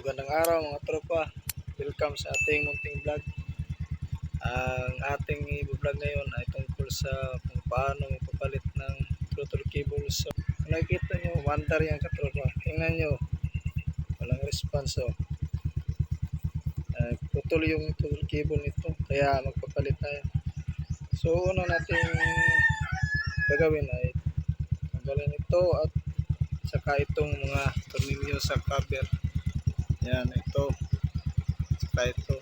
Magandang araw mga tropa. Welcome sa ating munting vlog. Ang ating i-vlog ngayon ay tungkol sa kung paano ipapalit ng throttle cable. So, kung nakikita nyo, mandar yan katropa. Tingnan nyo, walang response. So, putol yung throttle cable nito. Kaya magpapalit tayo. So, una natin gagawin ay tanggalin ito at saka itong mga tornilyo sa cover. Yan, ito. Saka ito.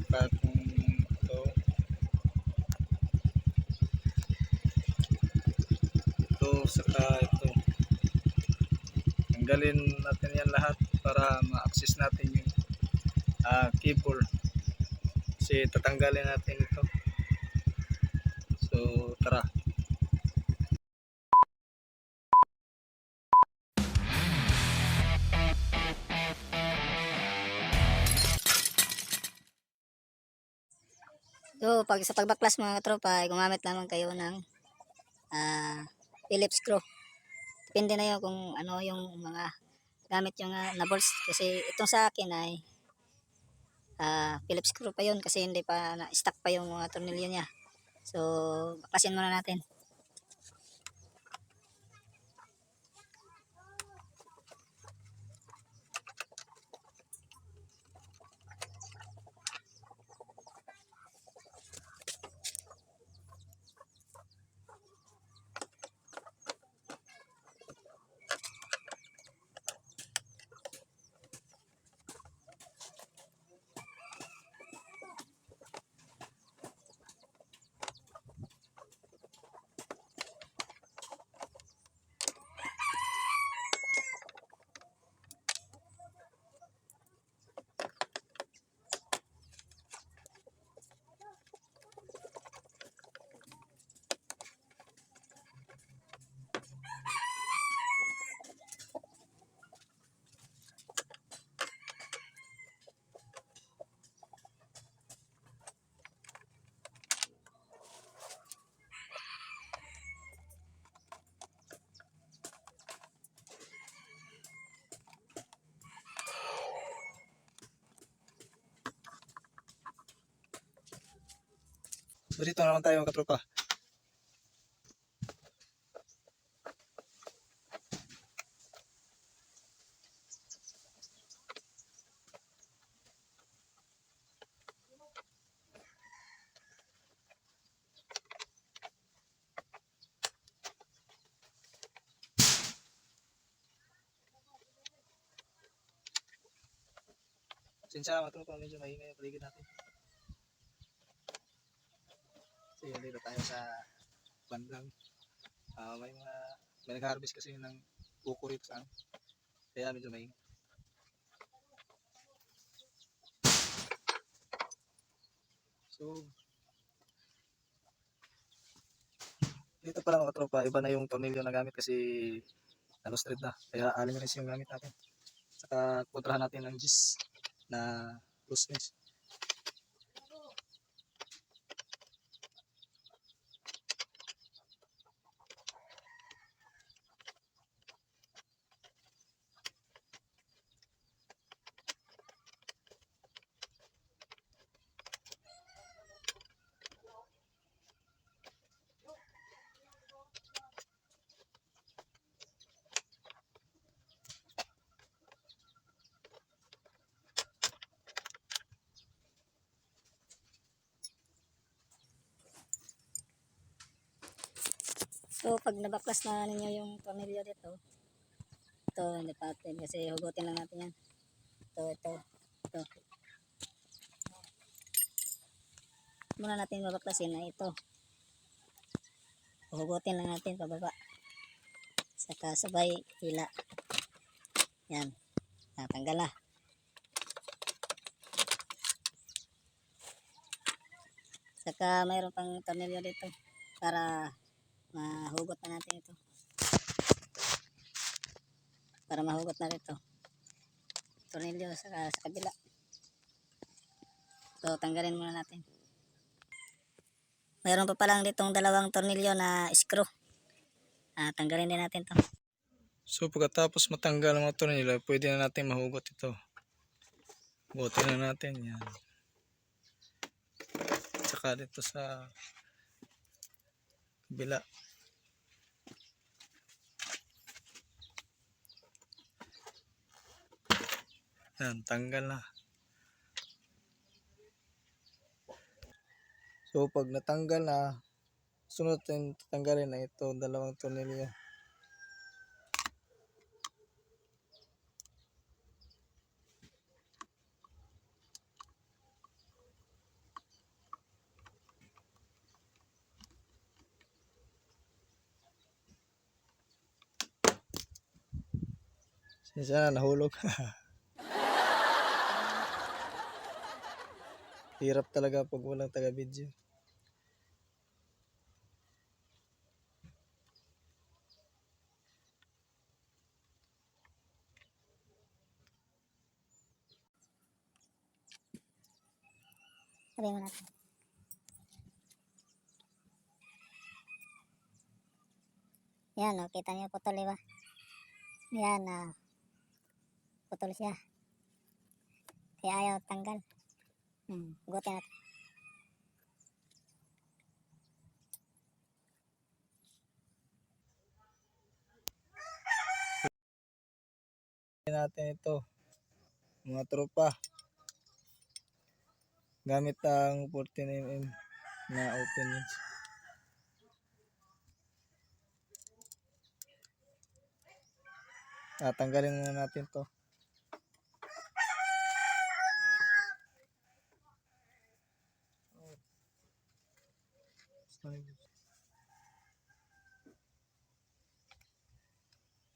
Saka ito, saka ito. Tanggalin natin yan lahat para ma-access natin yung cable. Kasi tatanggalin natin ito. So, tara. So, pag sa pagbaklas mga tropa, ay gumamit lamang kayo ng Phillips screw. Depende na yun kung ano yung mga gamit yung na bolts. Kasi itong sa akin ay Phillips screw pa yun kasi hindi pa na-stuck pa yung mga tornilyo niya. So, baklasin muna natin. So, dito naman tayo mga katropa. Sinsya mga tropa, medyo maingay ang paligid natin. So, yun, dito tayo sa bandang. May nag-harvest kasi ng buko rito sa kaya medyo maingay. So, dito pala mga tropa, iba na yung tornilyo na gamit kasi nalustred na. Kaya alin rin yung gamit natin. Saka kontrahan natin ng gis na loose mesh. So, pag nabaklas na ninyo yung tornilyo dito, ito, hindi pa natin kasi hugutin lang natin yan. Ito. Muna natin mabaklasin na ito. Hugutin lang natin pababa. Saka sabay hila. Yan. Natanggal na. Saka mayroon pang tornilyo dito para mahugot na natin ito. Para mahugot na rito. Tornilyo sa kabila. So, tanggalin muna natin. Mayroon pa palang ditong dalawang tornilyo na screw. Tanggalin din natin to. So pagkatapos matanggal ang mga tornilyo, pwede na natin mahugot ito. Hugutin na natin yan. Tsaka dito sa kabila. Yan, tanggal na. So pag natanggal na, sunod natin tatanggalin na ito, dalawang tornilyo. Sana nahulog. Hirap talaga pag walang taga-video. Sabihin mo natin. Yan, oh, kita niyo putol, diba? Yan, putol siya. Kaya ayaw tanggal. Hugutin natin. Natin ito, mga tropa. Gamit ang 14mm na open hinge. Tanggalin muna natin to.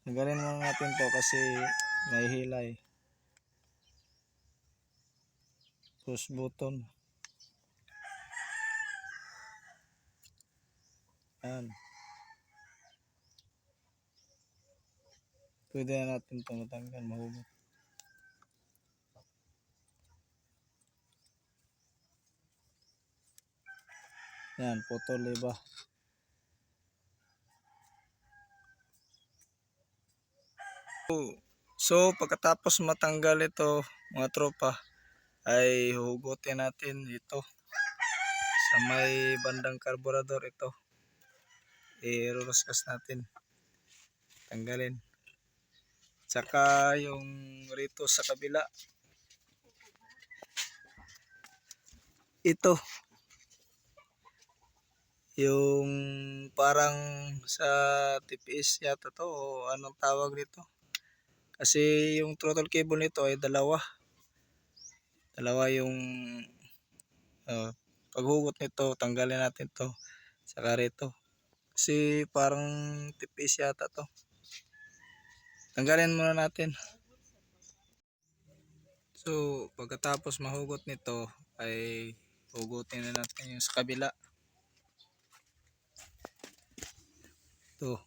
Tanggalin muna natin to kasi may hilay. Push button. Yan. Pwede na natin ito matanggal, mahugot. Yan, putol, diba? So pagkatapos matanggal ito, mga tropa, ay hugutin natin ito sa may bandang karburador. Ito i-ruskas natin, tanggalin. Tsaka yung rito sa kabila, ito yung parang sa TPS yata to, o anong tawag nito, kasi yung throttle cable nito ay dalawa yung paghugot nito, tanggalin natin to saka rito kasi parang TPS yata to, tanggalin muna natin. So pagkatapos mahugot nito ay hugutin na natin yung sa kabila. Ito,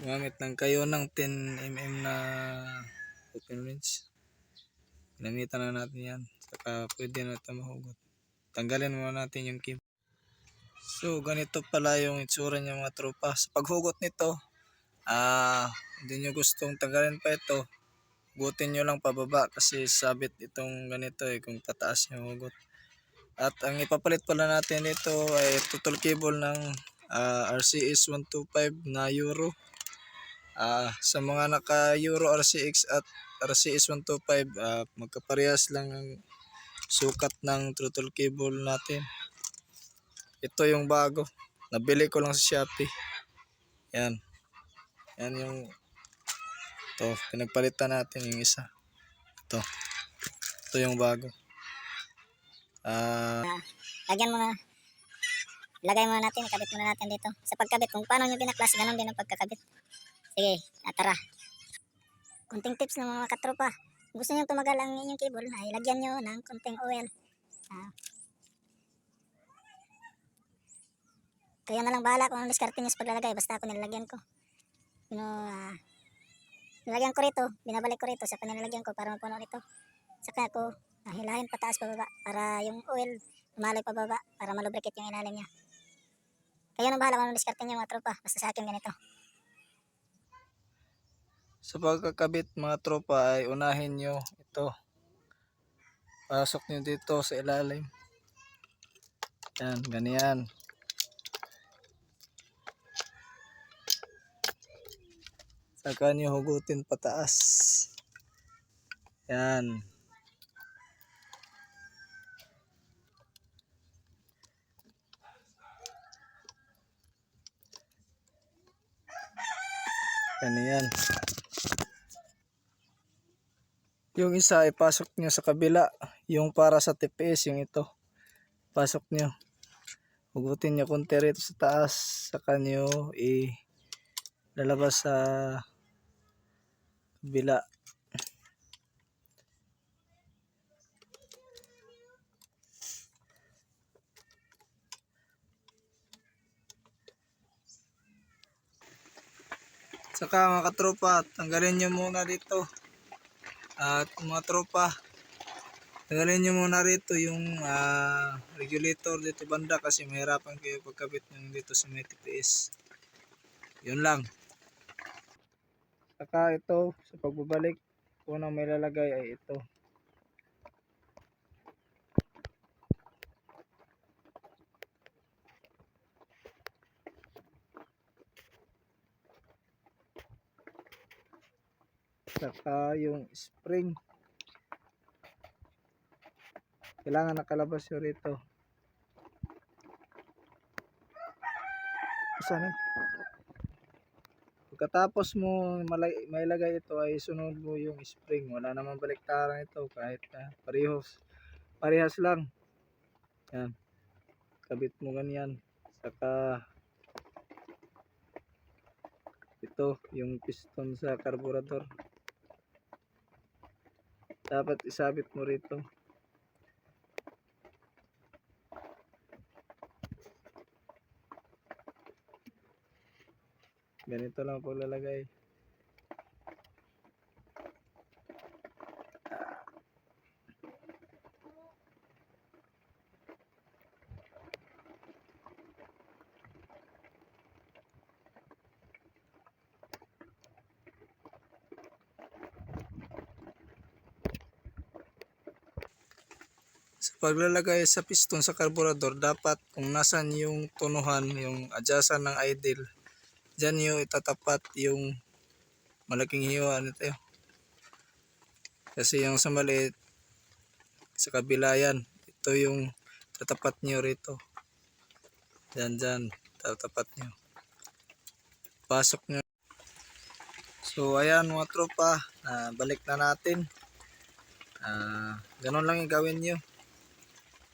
gamit lang kayo ng 10mm na open wrench, ginamitan na natin yan, saka pwede na ito mahugot. Tanggalin muna natin yung cable. So ganito pala yung itsura niya, mga tropa. Sa paghugot nito, hindi nyo gustong tanggalin pa ito, hugutin nyo lang pababa kasi sabit itong ganito kung pataas yung hugot. At ang ipapalit pala natin dito ay throttle cable ng RCS 125 na Euro. Sa mga naka Euro RCX at RCS 125, magkaparehas lang ang sukat ng throttle cable natin. Ito yung bago, nabili ko lang sa Shopee. Yan yung pinagpalitan natin yung isa. Ito yung bago. Lagyan mo na. Ilagay muna natin, ikabit muna natin dito. Sa pagkabit, kung paano nyo pinaklas, ganun din ang pagkakabit. Sige, tara. Kunting tips ng mga katropa. Gusto nyo tumagal ang inyong cable, ay lagyan nyo ng kunting oil. Kaya na lang bahala kung anong diskarte nyo sa paglalagay. Basta ako nilalagyan ko. Nilagyan ko rito, binabalik ko rito sa panilalagyan ko para mapuno nito. Saka ako hilahin pataas pababa para yung oil lumaloy pababa para malubricate yung ilalim niya. Kaya nang bahala kung anong diskarte nyo, mga tropa. Basta sa akin ganito. Sa pagkakabit mga tropa ay unahin nyo ito. Pasok nyo dito sa ilalim. Yan, ganyan. Saka nyo hugutin pataas. Yan. Ganyan. Yung isa ay pasok nyo sa kabila. Yung para sa TPS, yung ito. Pasok nyo. Hugutin nyo konti rito sa taas. Saka nyo lalabas sa kabila. Saka mga katropa, tanggalin nyo muna dito. At mga tropa, tanggalin nyo muna rito yung regulator dito banda kasi mahirapan kayo pagkabit nyo dito sa may TPS. Yun lang. Saka ito, sa pagbabalik, unang may lalagay ay ito. Saka yung spring. Kailangan nakalabas yun rito. Saan? Pagkatapos mo mailagay ito ay sunod mo yung spring. Wala namang baliktaran ito kahit parehas lang. Yan. Kabit mo ganyan. Saka ito yung piston sa carburetor. Dapat isabit mo rito. Ganito lang paglalagay. Sa paglalagay sa piston sa carburetor, dapat kung nasan yung tunuhan, yung adjustan ng idle, dyan nyo itatapat yung malaking hiwa nito. Kasi yung sa maliit, sa kabila yan, ito yung tatapat nyo rito. Dyan, tatapat nyo. Pasok nyo. So ayan mga tropa, balik na natin. Ganun lang yung gawin nyo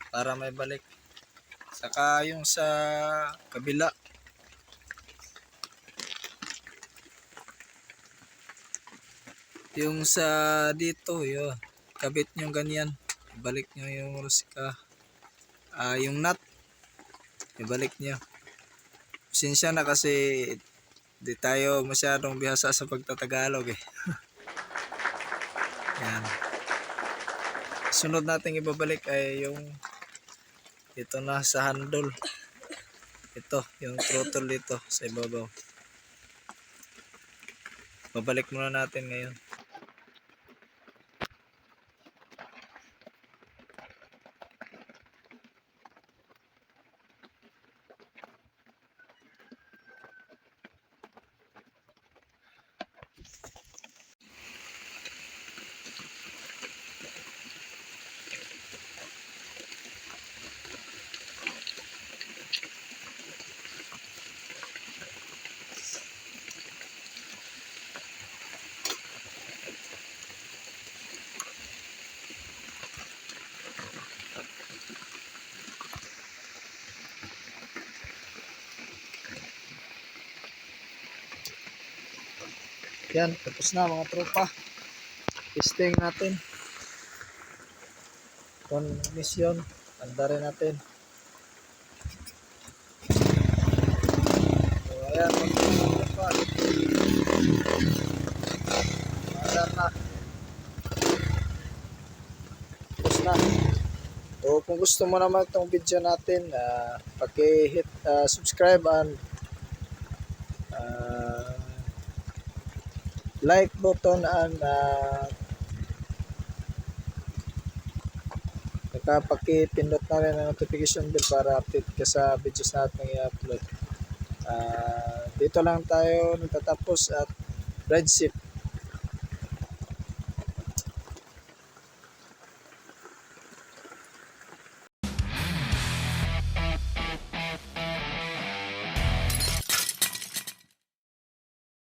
para may balik. Saka yung sa kabila, yung sa dito, yun, kabit nyo ganyan, ibalik nyo yung rusika, yung nut, ibalik nyo. Pasensya na kasi di tayo masyadong bihasa sa pagtatagalog eh. Yan. Sunod natin ibabalik ay yung ito na sa handle. Ito, yung throttle dito sa ibabaw. Babalik muna natin ngayon. Yan, tapos na mga tropa. Testing natin. Mission, anda rin natin. So, ayan, mga tropa. Anda na. Tapos na. So, kung gusto mo naman itong video natin, paki-hit subscribe and like button and pakipindot na rin ang notification bell para update ka sa videos natin i-upload. Dito lang tayo natatapos at ride safe.